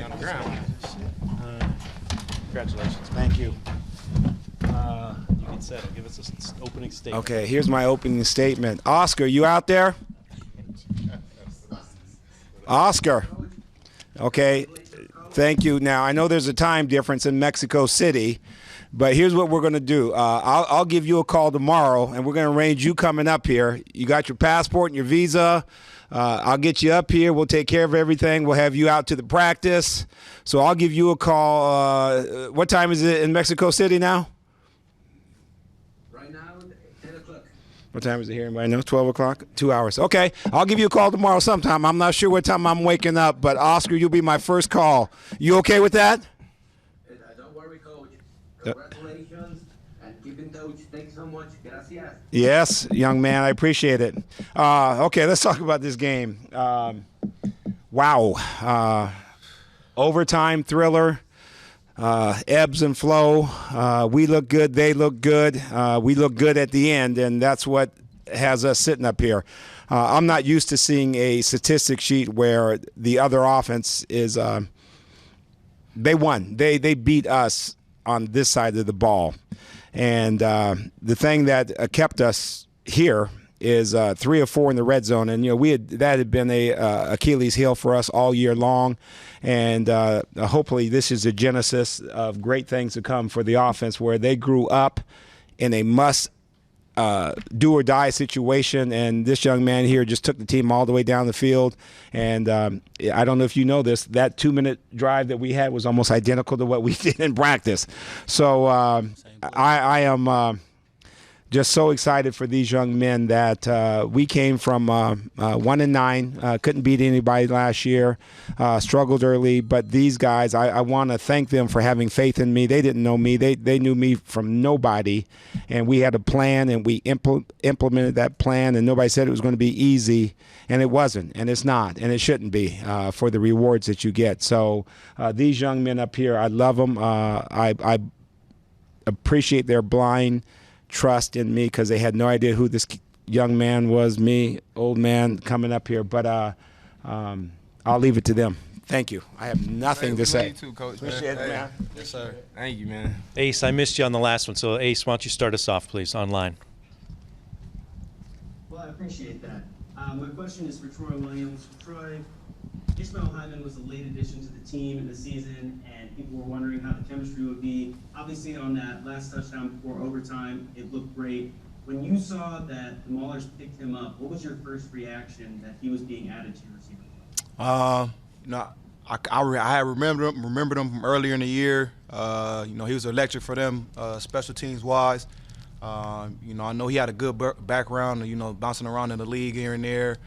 on the ground. Congratulations. Thank you. You can settle. Give us an opening statement. Okay, here's my opening statement. Oscar, you out there? Oscar. Okay, thank you. Now, I know there's a time difference in Mexico City, but here's what we're going to do. I'll give you a call tomorrow, and we're going to arrange you coming up here. You got your passport and your visa. I'll get you up here. We'll take care of everything. We'll have you out to the practice. So I'll give you a call. What time is it in Mexico City now? Right now, 10 o'clock. What time is it here? Anybody know? 12 o'clock? 2 hours. Okay. I'll give you a call tomorrow sometime. I'm not sure what time I'm waking up, but Oscar, you'll be my first call. You okay with that? Don't worry, Coach. Congratulations, and keep in touch. Thanks so much. Gracias. Yes, young man. I appreciate it. Okay, let's talk about this game. Wow. Overtime thriller. Ebbs and flow. We look good. They look good. We look good at the end, and that's what has us sitting up here. I'm not used to seeing a statistic sheet where the other offense is they won. They beat us on this side of the ball. And the thing that kept us here is 3 or 4 in the red zone, and that had been a Achilles heel for us all year long, and hopefully this is a genesis of great things to come for the offense, where they grew up in a must do or die situation, and this young man here just took the team all the way down the field. And I don't know if you know this, that 2-minute drive that we had was almost identical to what we did in practice. So I am just so excited for these young men that we came from 1-9, couldn't beat anybody last year, struggled early. But these guys, I want to thank them for having faith in me. They didn't know me. They knew me from nobody. And we had a plan, and we implemented that plan, and nobody said it was going to be easy. And it wasn't, and it's not, and it shouldn't be for the rewards that you get. So these young men up here, I love them. I appreciate their blind trust in me, because they had no idea who this young man was, me, old man, coming up here. But I'll leave it to them. Thank you. I have nothing to say. You too, Coach. Appreciate it, man. Yes, sir. Thank you, man. Ace, I missed you on the last one, so Ace, why don't you start us off, please, online. Well, I appreciate that. My question is for Troy Williams. Troy, Ishmael Hyman was a late addition to the team in the season, and people were wondering how the chemistry would be. Obviously, on that last touchdown before overtime, it looked great. When you saw that the Maulers picked him up, what was your first reaction that he was being added to your receiver? I remembered him from earlier in the year. He was electric for them, special teams wise. I know he had a good background, bouncing around in the league here and there.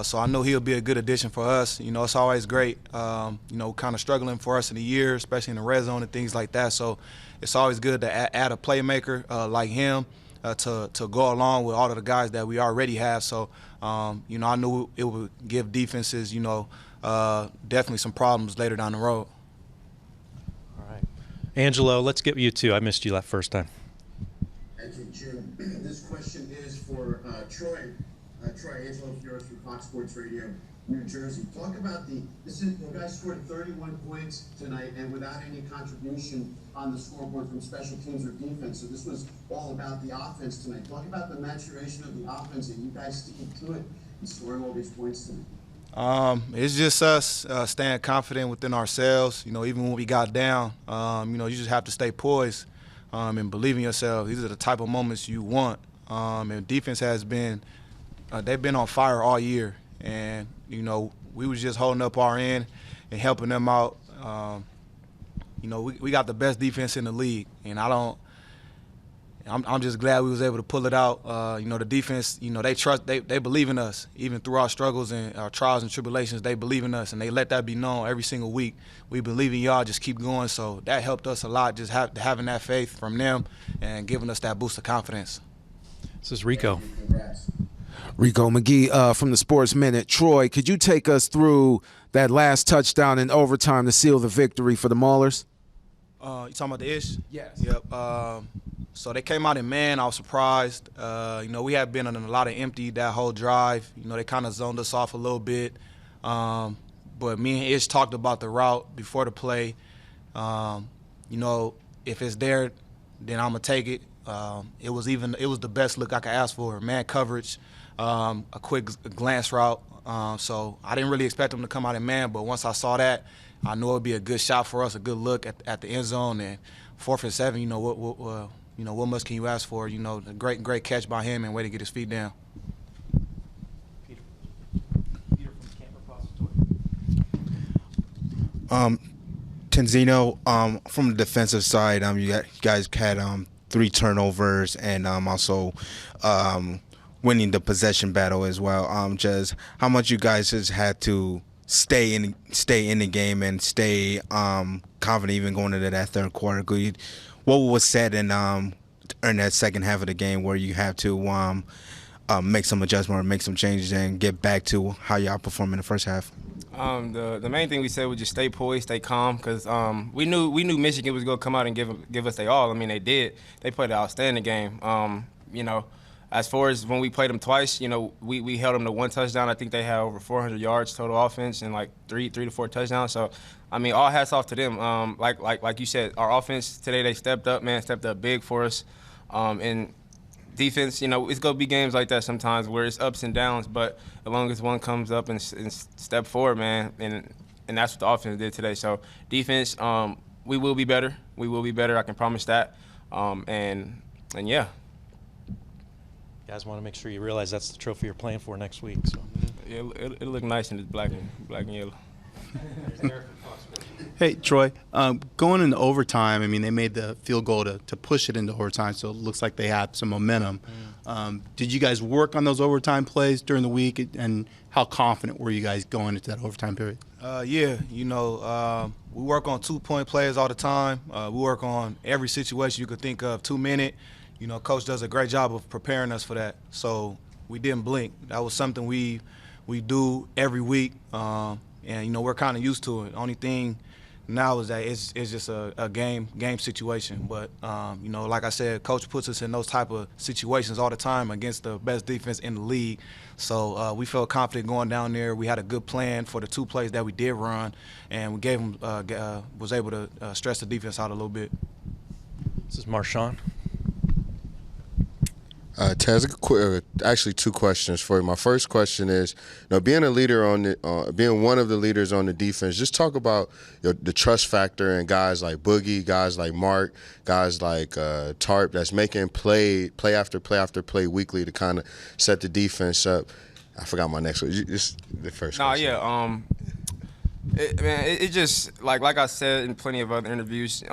So I know he'll be a good addition for us. It's always great, kind of struggling for us in the year, especially in the red zone and things like that. So it's always good to add a playmaker like him to go along with all of the guys that we already have. So, I knew it would give defenses, definitely some problems later down the road. All right. Angelo, let's get you too. I missed you that first time. Thank you, Jim. This question is for Troy. Troy, Angelo Fiores from Fox Sports Radio, New Jersey. Talk about the guys scored 31 points tonight, and without any contribution on the scoreboard from special teams or defense. So this was all about the offense tonight. Talk about the maturation of the offense and you guys sticking to it and scoring all these points tonight. It's just us staying confident within ourselves. Even when we got down, you just have to stay poised and believe in yourself. These are the type of moments you want. And defense has been. They've been on fire all year, and we was just holding up our end and helping them out. We got the best defense in the league, and I'm just glad we was able to pull it out. The defense, they believe in us, even through our struggles and our trials and tribulations. They believe in us, and they let that be known every single week. We believe in y'all. Just keep going. So that helped us a lot, just having that faith from them and giving us that boost of confidence. This is Rico. Congrats. Rico McGee from the Sports Minute. Troy, could you take us through that last touchdown in overtime to seal the victory for the Maulers? You talking about the ish? Yes. Yep. So they came out in man. I was surprised. We had been on a lot of empty that whole drive. They kind of zoned us off a little bit. But me and Ish talked about the route before the play. You know, if it's there, then I'm gonna take it. It was the best look I could ask for. Man coverage, a quick glance route. So I didn't really expect him to come out in man, but once I saw that, I knew it would be a good shot for us, a good look at the end zone. And 4th and 7, what much can you ask for? You know, a great catch by him and way to get his feet down. Peter from Camp Repository. Tenzino, from the defensive side, you guys had 3 turnovers and also winning the possession battle as well. Just how much you guys has had to stay in the game and stay confident even going into that third quarter. What was said in that second half of the game where you have to make some adjustment or make some changes and get back to how y'all performed in the first half? The main thing we said was just stay poised, stay calm, because we knew Michigan was going to come out and give us their all. I mean, they did. They played an outstanding game. You know, as far as when we played them twice, you know, we held them to 1 touchdown. I think they had over 400 yards total offense and like 3 to 4 touchdowns. So, I mean, all hats off to them. Like you said, our offense today, they stepped up big for us. And defense, you know, it's going to be games like that sometimes where it's ups and downs, but as long as one comes up and step forward, man, and that's what the offense did today. So defense, we will be better. We will be better. I can promise that. And yeah. You guys want to make sure you realize that's the trophy you're playing for next week. So It'll look nice in the black and yellow. Hey, Troy, going into overtime, I mean, they made the field goal to push it into overtime, so it looks like they had some momentum. Did you guys work on those overtime plays during the week, and how confident were you guys going into that overtime period? Yeah, you know, we work on 2-point plays all the time. We work on every situation you could think of, 2-minute. You know, Coach does a great job of preparing us for that. So we didn't blink. That was something we do every week, and, you know, we're kind of used to it. Only thing now is that it's just a game situation. But, you know, like I said, Coach puts us in those type of situations all the time against the best defense in the league. So we felt confident going down there. We had a good plan for the 2 plays that we did run, and we gave them was able to stress the defense out a little bit. this is Marshawn. Taz, actually 2 questions for you. My first question is, you know, being a leader being one of the leaders on the defense, just talk about the trust factor in guys like Boogie, guys like Mark, guys like Tarp that's making play after play after play weekly to kind of set the defense up. I forgot my next one. Just the first question. Yeah. It just like I said in plenty of other interviews.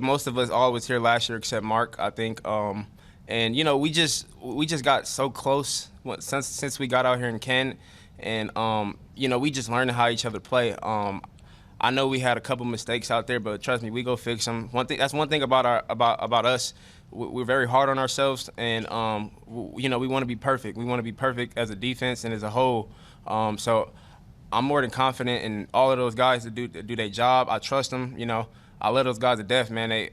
Most of us all was here last year except Mark, I think. And you know, we just got so close since we got out here in Kent, and you know, we just learned how each other play. I know we had a couple mistakes out there, but trust me, we go fix them. That's one thing about us. We're very hard on ourselves, and you know, we want to be perfect. We want to be perfect as a defense and as a whole. So I'm more than confident in all of those guys to do their job. I trust them. You know, I love those guys to death, man.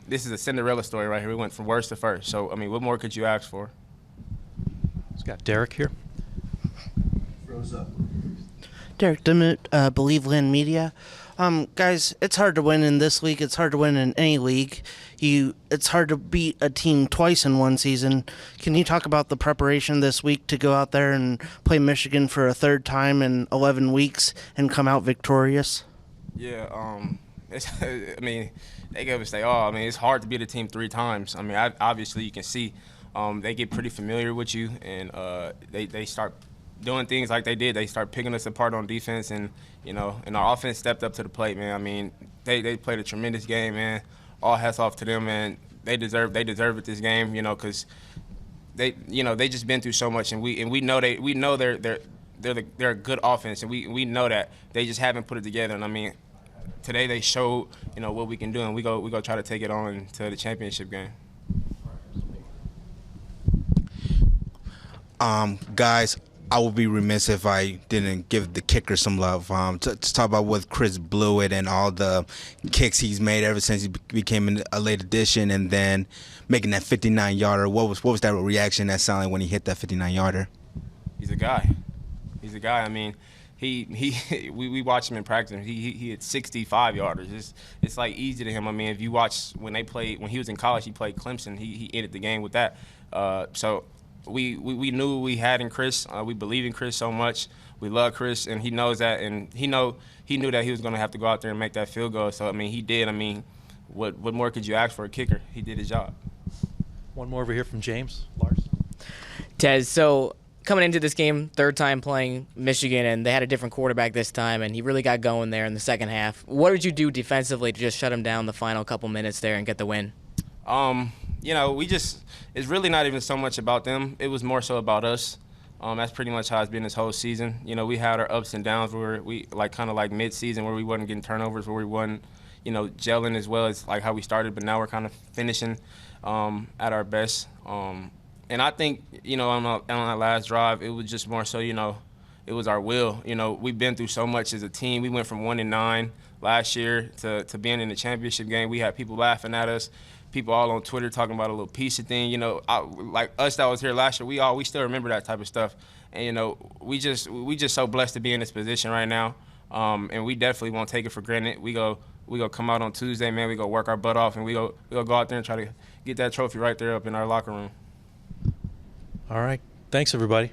This is a Cinderella story right here. We went from worst to first. So, I mean, what more could you ask for? We've got Derek here. Froze up. Derek Dimmitt, Believe Land Media. Guys, it's hard to win in this league. It's hard to win in any league. It's hard to beat a team twice in one season. Can you talk about the preparation this week to go out there and play Michigan for a 3rd time in 11 weeks and come out victorious? Yeah, I mean, they gave us their all. I mean, it's hard to beat a team 3 times. I mean, obviously you can see they get pretty familiar with you, and they start doing things like they did. They start picking us apart on defense, and you know, and our offense stepped up to the plate, man. I mean, they played a tremendous game, man. All hats off to them, man. They deserve it this game, you know, because they just been through so much, and we know they're a good offense, and we know that they just haven't put it together. And I mean, today they showed, you know, what we can do, and we go try to take it on to the championship game. Guys, I would be remiss if I didn't give the kicker some love. To talk about what Chris Blewett and all the kicks he's made ever since he became a late addition, and then making that 59-yarder. What was that reaction that sounded like when he hit that 59-yarder? He's a guy. I mean, we watched him in practice. He hit 65 yarders. It's like easy to him. I mean, if you watch when he was in college, he played Clemson. He ended the game with that. So we knew what we had in Chris. We believe in Chris so much. We love Chris, and he knows that, and he knew that he was going to have to go out there and make that field goal. So I mean, he did. I mean, what more could you ask for a kicker? He did his job. One more over here from James. Lars. Tez, so coming into this game, third time playing Michigan, and they had a different quarterback this time, and he really got going there in the second half. What did you do defensively to just shut him down the final couple minutes there and get the win? You know, it's really not even so much about them. It was more so about us. That's pretty much how it's been this whole season. You know, we had our ups and downs where we kind of like mid-season where we wasn't getting turnovers, where we wasn't, gelling as well as like how we started, but now we're kind of finishing at our best. And I think, on that last drive, it was just more so, it was our will. We've been through so much as a team. We went from 1-9 last year to being in the championship game. We had people laughing at us, people all on Twitter talking about a little pizza thing. Like us that was here last year, we still remember that type of stuff. And we just so blessed to be in this position right now. And we definitely won't take it for granted. We go come out on Tuesday, man. We go work our butt off, and we go out there and try to get that trophy right there up in our locker room. All right. Thanks, everybody.